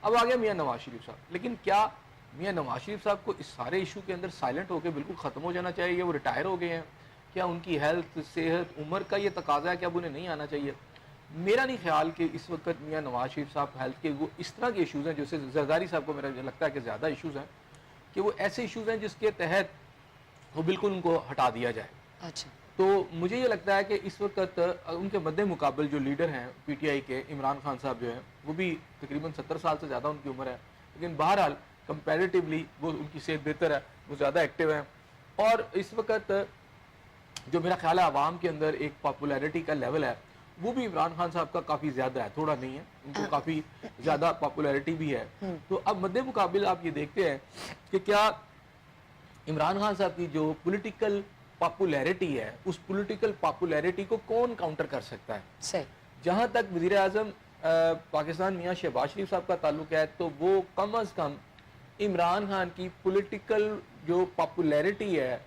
اب آ گیا میاں نواز شریف صاحب. لیکن کیا میاں نواز شریف صاحب کو اس سارے ایشو کے اندر سائلنٹ ہو کے بالکل ختم ہو جانا چاہیے؟ وہ ریٹائر ہو گئے ہیں, کیا ان کی ہیلتھ, صحت, عمر کا یہ تقاضا ہے کہ اب انہیں نہیں آنا چاہیے؟ میرا نہیں خیال کہ اس وقت میاں نواز شریف صاحب ہیلتھ کے وہ اس طرح کے ایشوز ہیں, جیسے زرداری صاحب کو میرا لگتا ہے کہ زیادہ ایشوز ہیں, کہ وہ ایسے ایشوز ہیں جس کے تحت وہ بالکل ان کو ہٹا دیا جائے. اچھا, تو مجھے یہ لگتا ہے کہ اس وقت ان کے مد مقابل جو لیڈر ہیں پی ٹی آئی کے, عمران خان صاحب جو ہیں, وہ بھی تقریباً 70 سال سے زیادہ ان کی عمر ہے, لیکن بہرحال کمپیریٹیولی وہ ان کی صحت بہتر ہے, وہ زیادہ ایکٹیو ہیں. اور اس وقت جو میرا خیال ہے عوام کے اندر ایک پاپولیرٹی کا لیول ہے, وہ بھی عمران خان صاحب کا کافی زیادہ ہے, تھوڑا نہیں ہے, ان کو کافی زیادہ پاپولیرٹی بھی ہے. تو اب مد مقابل آپ یہ دیکھتے ہیں کہ کیا عمران خان صاحب کی جو پولیٹیکل پاپولیرٹی ہے, اس پولیٹیکل پاپولیرٹی کو کون کاؤنٹر کر سکتا ہے؟ صحیح. جہاں تک وزیر اعظم پاکستان میاں شہباز شریف صاحب کا تعلق ہے, تو وہ کم از کم عمران خان کی پولیٹیکل جو پاپولیرٹی ہے,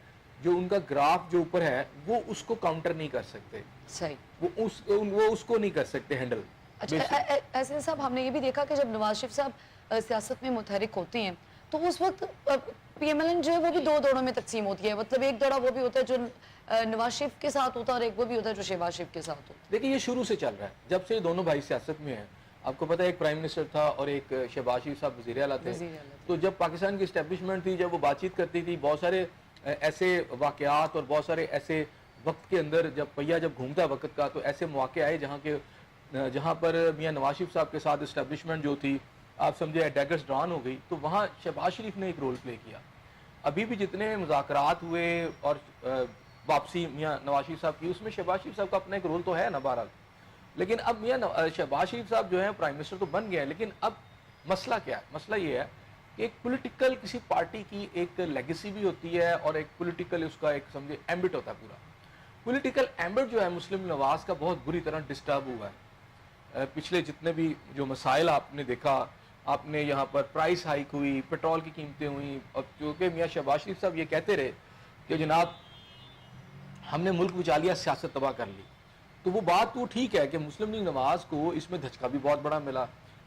جو ان کا گراف جو اوپر ہے, وہ اس کو کاؤنٹر نہیں کر سکتے. صحیح. وہ اس کو نہیں کر سکتے ہینڈل. اچھا, ایسے صاحب ہم نے یہ بھی دیکھا کہ جب نواز شریف صاحب سیاست میں متحرک ہوتے ہیں تو اس وقت پی ایم ایل این جو ہے وہ بھی دو دوڑوں میں تقسیم ہوتی ہے. مطلب ایک دوڑا وہ بھی ہوتا ہے جو نواز شریف کے ساتھ ہوتا ہے, اور ایک وہ بھی ہوتا ہے جو شہباز شریف کے ساتھ ہوتا ہے. دیکھیں یہ شروع سے چل رہا ہے, جب سے دونوں بھائی سیاست میں ہیں. آپ کو پتہ ہے ایک پرائم منسٹر تھا اور ایک شہباز شریف صاحب وزیر اعلیٰ تھے. تو جب پاکستان کی اسٹیبلشمنٹ تھی, جب وہ بات چیت کرتی تھی, بہت سارے ایسے واقعات اور بہت سارے ایسے وقت کے اندر جب پہیا جب گھومتا ہے وقت کا, تو ایسے مواقع آئے جہاں پر میاں نواز شریف صاحب کے ساتھ اسٹیبلشمنٹ جو تھی آپ سمجھے ڈیگرز ڈران ہو گئی, تو وہاں شہباز شریف نے ایک رول پلے کیا. ابھی بھی جتنے مذاکرات ہوئے اور واپسی میاں نواز شریف صاحب کی, اس میں شہباز شریف صاحب کا اپنا ایک رول تو ہے نا بہرحال. لیکن اب میاں شہباز شریف صاحب جو ہیں پرائم منسٹر تو بن گئے ہیں, لیکن اب مسئلہ کیا ہے؟ مسئلہ یہ ہے کہ ایک پولیٹیکل کسی پارٹی کی ایک لیگیسی بھی ہوتی ہے, اور ایک پولیٹیکل اس کا ایک سمجھے ایمبٹ ہوتا ہے. پورا پولیٹیکل ایمبٹ جو ہے مسلم نواز کا بہت بری طرح ڈسٹرب ہوا ہے. پچھلے جتنے بھی جو مسائل آپ نے دیکھا, آپ نے یہاں پر پرائس ہائیک ہوئی, پیٹرول کی قیمتیں ہوئیں, اور کیونکہ میاں شہباز شریف صاحب یہ کہتے رہے کہ جناب ہم نے ملک بچا لیا, سیاست تباہ کر لی, تو وہ بات تو ٹھیک ہے کہ مسلم لیگ نواز کو اس میں دھچکا بھی بہت بڑا ملا.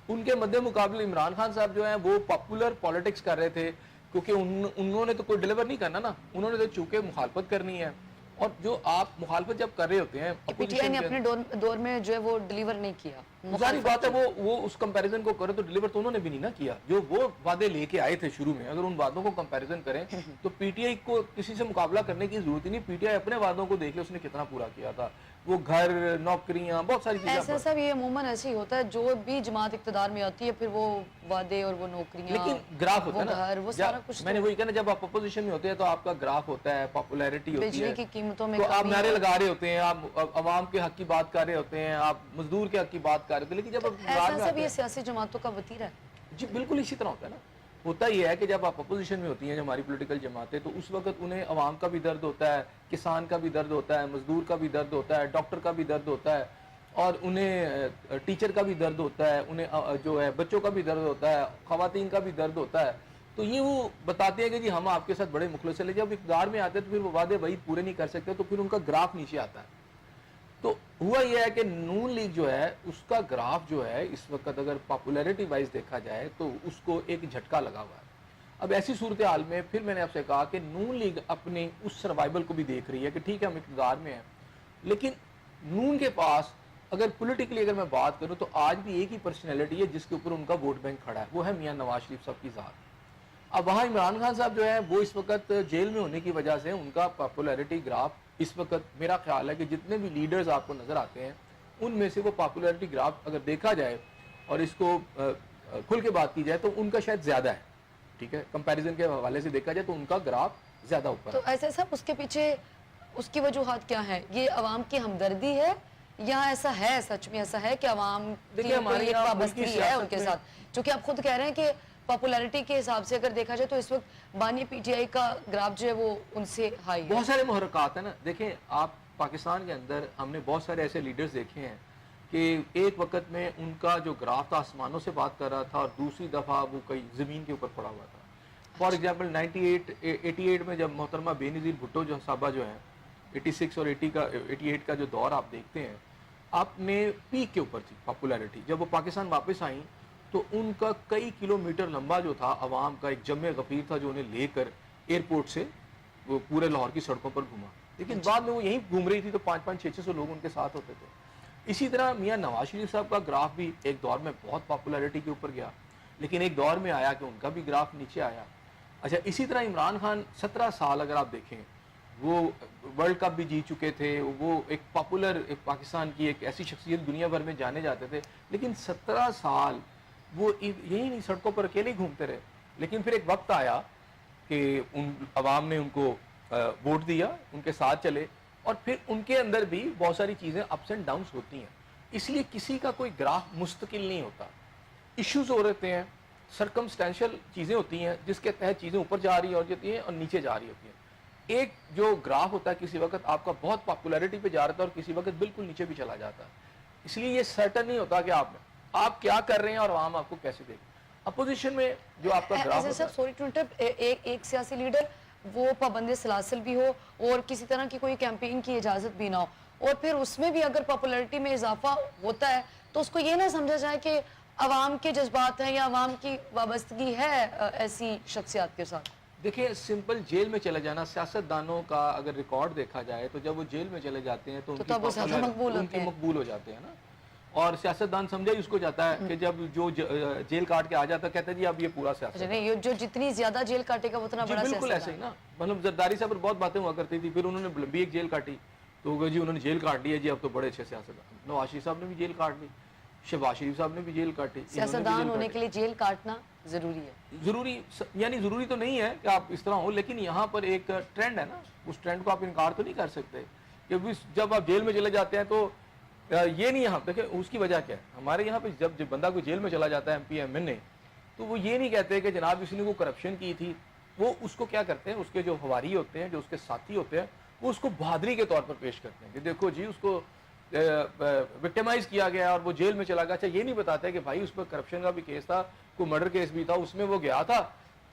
ان کے مد مقابل عمران خان صاحب جو ہیں وہ پاپولر پالیٹکس کر رہے تھے, کیونکہ انہوں نے تو کوئی ڈیلیور نہیں کرنا نا, انہوں نے تو چونکہ مخالفت کرنی ہے. اور جو آپ مخالفت جب کر رہے ہوتے ہیں, پی ٹی آئی نے اپنے دور میں جو ہے وہ ڈیلیور نہیں کیا. ظاہری بات ہے وہ اس کمپیریزن کو کرے تو ڈیلیور تو انہوں نے بھی نہیں نہ کیا. جو وہ وعدے لے کے آئے تھے شروع میں, اگر ان وعدوں کو کمپیریزن کریں تو پی ٹی آئی کو کسی سے مقابلہ کرنے کی ضرورت ہی نہیں. پی ٹی آئی اپنے وعدوں کو دیکھ لے اس نے کتنا پورا کیا تھا. وہ گھر, نوکریاں, بہت ساری چیزیں. ایسا سب یہ عموماً ایسے ہی ہوتا ہے, جو بھی جماعت اقتدار میں آتی ہے پھر وہ وعدے اور وہ نوکریاں, لیکن گراف ہوتا ہے نا, گھر, وہ سارا کچھ. میں نے وہی کہا, جب آپ اپوزیشن میں ہوتے ہیں تو آپ کا گراف ہوتا ہے, پاپولیرٹی ہوتی ہے, بجلی کی قیمتوں میں تو آپ نعرے لگا رہے ہوتے ہیں, آپ عوام کے حق کی بات کر رہے ہوتے ہیں, آپ مزدور کے حق کی بات کر رہے ہوتے ہیں. لیکن جب ایسا سب یہ سیاسی جماعتوں کا وتیرہ ہے. جی بالکل اسی طرح ہوتا ہے نا. ہوتا یہ ہے کہ جب آپ اپوزیشن میں ہوتی ہیں, جو ہماری پولیٹیکل جماعتیں, تو اس وقت انہیں عوام کا بھی درد ہوتا ہے, کسان کا بھی درد ہوتا ہے, مزدور کا بھی درد ہوتا ہے, ڈاکٹر کا بھی درد ہوتا ہے, اور انہیں ٹیچر کا بھی درد ہوتا ہے, انہیں جو ہے بچوں کا بھی درد ہوتا ہے, خواتین کا بھی درد ہوتا ہے. تو یہ وہ بتاتے ہیں کہ جی ہم آپ کے ساتھ بڑے مخلص ہیں, جب اقتدار میں آتے ہیں تو پھر وہ وعدے وہی پورے نہیں کر سکتے, تو پھر ان کا گراف نیچے آتا ہے. تو ہوا یہ ہے کہ نون لیگ جو ہے اس کا گراف جو ہے اس وقت اگر پاپولیرٹی وائز دیکھا جائے تو اس کو ایک جھٹکا لگا ہوا ہے. اب ایسی صورتحال میں پھر میں نے آپ سے کہا کہ نون لیگ اپنے اس سروائیول کو بھی دیکھ رہی ہے کہ ٹھیک ہے ہم اقتدار میں ہیں, لیکن نون کے پاس اگر پولیٹیکلی اگر میں بات کروں تو آج بھی ایک ہی پرسنالٹی ہے جس کے اوپر ان کا ووٹ بینک کھڑا ہے, وہ ہے میاں نواز شریف صاحب کی ذات. اب وہاں عمران خان صاحب جو ہے وہ اس وقت جیل میں ہونے کی وجہ سے ان کا پاپولیرٹی گراف اس وقت میرا خیال ہے کہ جتنے بھی لیڈرز آپ کو نظر آتے ہیں ان میں سے وہ پاپولیرٹی گراف اگر دیکھا جائے اور اس کو کھل کے بات کی جائے تو ان کا شاید زیادہ ہے. ٹھیک ہے, کمپیریزن کے حوالے سے دیکھا جائے تو ان کا گراف زیادہ اوپر. تو ایسے صاحب اس کے پیچھے اس کی وجوہات کیا ہیں؟ یہ عوام کی ہمدردی ہے یا ایسا ہے, سچ میں ایسا ہے کہ عوام کی کوئی وابستگی ہے ان کے ساتھ؟ چونکہ آپ خود کہہ رہے ہیں کہ پاپولیرٹی کے حساب سے اگر دیکھا جائے تو اس وقت بانی پی ٹی آئی کا گراف جو ہے وہ ان سے ہائی ہے. بہت سارے محرکات ہیں نا. دیکھیں آپ پاکستان کے اندر ہم نے بہت سارے ایسے لیڈرز دیکھے ہیں کہ ایک وقت میں ان کا جو گراف تھا آسمانوں سے بات کر رہا تھا, اور دوسری دفعہ وہ کئی زمین کے اوپر پڑا ہوا تھا. فار ایگزامپل 88 میں جب محترمہ بے نظیر بھٹو جو صاحبہ جو ہیں 86 اور 88 کا جو دور آپ دیکھتے ہیں, آپ نے پیک کے اوپر تھی پاپولیرٹی. جب وہ پاکستان واپس آئیں تو ان کا کئی کلومیٹر لمبا جو تھا عوام کا ایک جمع غفیر تھا جو انہیں لے کر ایئرپورٹ سے وہ پورے لاہور کی سڑکوں پر گھوما. لیکن بعد میں وہ یہیں گھوم رہی تھی تو 500-600 لوگ ان کے ساتھ ہوتے تھے. اسی طرح میاں نواز شریف صاحب کا گراف بھی ایک دور میں بہت پاپولیرٹی کے اوپر گیا, لیکن ایک دور میں آیا کہ ان کا بھی گراف نیچے آیا. اچھا, اسی طرح عمران خان 17 سال اگر آپ دیکھیں وہ ورلڈ کپ بھی جیت چکے تھے, وہ ایک پاپولر ایک پاکستان کی ایک ایسی شخصیت دنیا بھر میں جانے جاتے تھے, لیکن 17 سال وہ یہی نہیں سڑکوں پر اکیلے گھومتے رہے. لیکن پھر ایک وقت آیا کہ ان عوام نے ان کو ووٹ دیا, ان کے ساتھ چلے, اور پھر ان کے اندر بھی بہت ساری چیزیں اپس اینڈ ڈاؤنس ہوتی ہیں. اس لیے کسی کا کوئی گراف مستقل نہیں ہوتا, ایشوز ہو رہتے ہیں, سرکمسٹینشل چیزیں ہوتی ہیں جس کے تحت چیزیں اوپر جا رہی ہوتی ہیں اور نیچے جا رہی ہوتی ہیں. ایک جو گراف ہوتا ہے کسی وقت آپ کا بہت پاپولیرٹی پہ جا رہا تھا اور کسی وقت بالکل نیچے بھی چلا جاتا ہے. اس لیے یہ سرٹن نہیں ہوتا کہ آپ کیا کر رہے ہیں اور عوام آپ کو کیسے دے گی. اپوزیشن میں جو آپ کا گراف ہوتا ہے, ایک سیاسی لیڈر وہ پابند سلاسل بھی ہو اور کسی طرح کی کوئی کیمپین کی اجازت بھی نہ ہو, اور پھر اس میں بھی اگر پاپولیرٹی میں اضافہ ہوتا ہے تو اس کو یہ نہ سمجھا جائے کہ عوام کے جذبات ہیں یا عوام کی وابستگی ہے ایسی شخصیات کے ساتھ. دیکھیں سمپل جیل میں چلے جانا, سیاست دانوں کا اگر ریکارڈ دیکھا جائے تو جب وہ جیل میں چلے جاتے ہیں تو ان کی مقبول ہو جاتے ہیں نا. اور سیاست دان سمجھا ہی اس کو جاتا ہے کہ جب جو جیل کاٹ کے آ جاتا ہے کہتا ہے جی اب یہ پورا سیاست نہیں, جو جتنی زیادہ جیل کاٹے گا اتنا بڑا سیاست. بالکل ایسے ہی نا, مطلب زرداری صاحب پر بہت باتیں ہوا کرتی تھی, پھر انہوں نے بھی ایک جیل کاٹی تو جی انہوں نے جیل کاٹ لی ہے جی اب تو بڑے اچھے سیاست دان. نواز شریف صاحب نے بھی جیل کاٹ لی, شہباز شریف صاحب نے بھی جیل کاٹی. سیاستدان ہونے کے لیے جیل کاٹنا ضروری ہے, ضروری یعنی ضروری تو نہیں ہے کہ آپ اس طرح ہو, لیکن یہاں پر ایک ٹرینڈ ہے نا, اس ٹرینڈ کو آپ انکار تو نہیں کر سکتے کہ جب آپ جیل میں چلے جاتے ہیں تو یہ نہیں. یہاں دیکھیں اس کی وجہ کیا ہے, ہمارے یہاں پہ جب بندہ کوئی جیل میں چلا جاتا ہے ایم پی ایم این اے, تو وہ یہ نہیں کہتے کہ جناب اس نے کو کرپشن کی تھی. وہ اس کو کیا کرتے ہیں, اس کے جو ہواری ہوتے ہیں, جو اس کے ساتھی ہوتے ہیں, وہ اس کو بہادری کے طور پر پیش کرتے ہیں کہ دیکھو جی اس کو وکٹیمائز کیا گیا اور وہ جیل میں چلا گیا. اچھا یہ نہیں بتاتا کہ بھائی اس پر کرپشن کا بھی کیس تھا, کوئی مرڈر کیس بھی تھا, اس میں وہ گیا تھا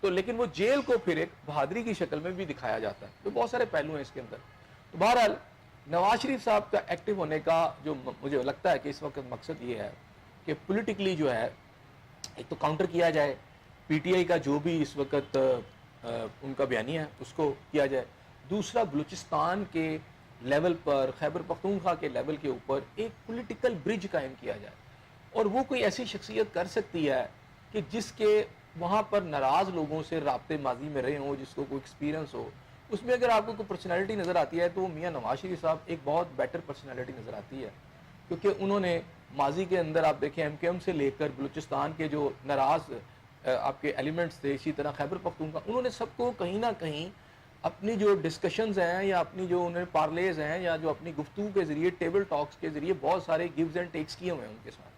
تو, لیکن وہ جیل کو پھر ایک بہادری کی شکل میں بھی دکھایا جاتا ہے. تو بہت سارے پہلو ہیں اس کے اندر. تو بہرحال نواز شریف صاحب کا ایکٹیو ہونے کا جو مجھے لگتا ہے کہ اس وقت مقصد یہ ہے کہ پولیٹیکلی جو ہے ایک تو کاؤنٹر کیا جائے, پی ٹی آئی کا جو بھی اس وقت ان کا بیانیہ ہے اس کو کیا جائے. دوسرا بلوچستان کے لیول پر, خیبر پختونخوا کے لیول کے اوپر ایک پولیٹیکل برج قائم کیا جائے, اور وہ کوئی ایسی شخصیت کر سکتی ہے کہ جس کے وہاں پر ناراض لوگوں سے رابطے ماضی میں رہے ہوں, جس کو کوئی ایکسپیرینس ہو. اس میں اگر آپ کو کوئی پرسنالٹی نظر آتی ہے تو وہ میاں نواز شریف صاحب ایک بہت بیٹر پرسنالٹی نظر آتی ہے, کیونکہ انہوں نے ماضی کے اندر آپ دیکھیں ایم کے ایم سے لے کر بلوچستان کے جو ناراض آپ کے ایلیمنٹس تھے, اسی طرح خیبر پختونخوا, انہوں نے سب کو کہیں نہ کہیں اپنی جو ڈسکشنز ہیں یا اپنی جو انہوں نے پارلیز ہیں یا جو اپنی گفتگو کے ذریعے ٹیبل ٹاکس کے ذریعے بہت سارے گیوز اینڈ ٹیکس کیے ہوئے ہیں ان کے ساتھ.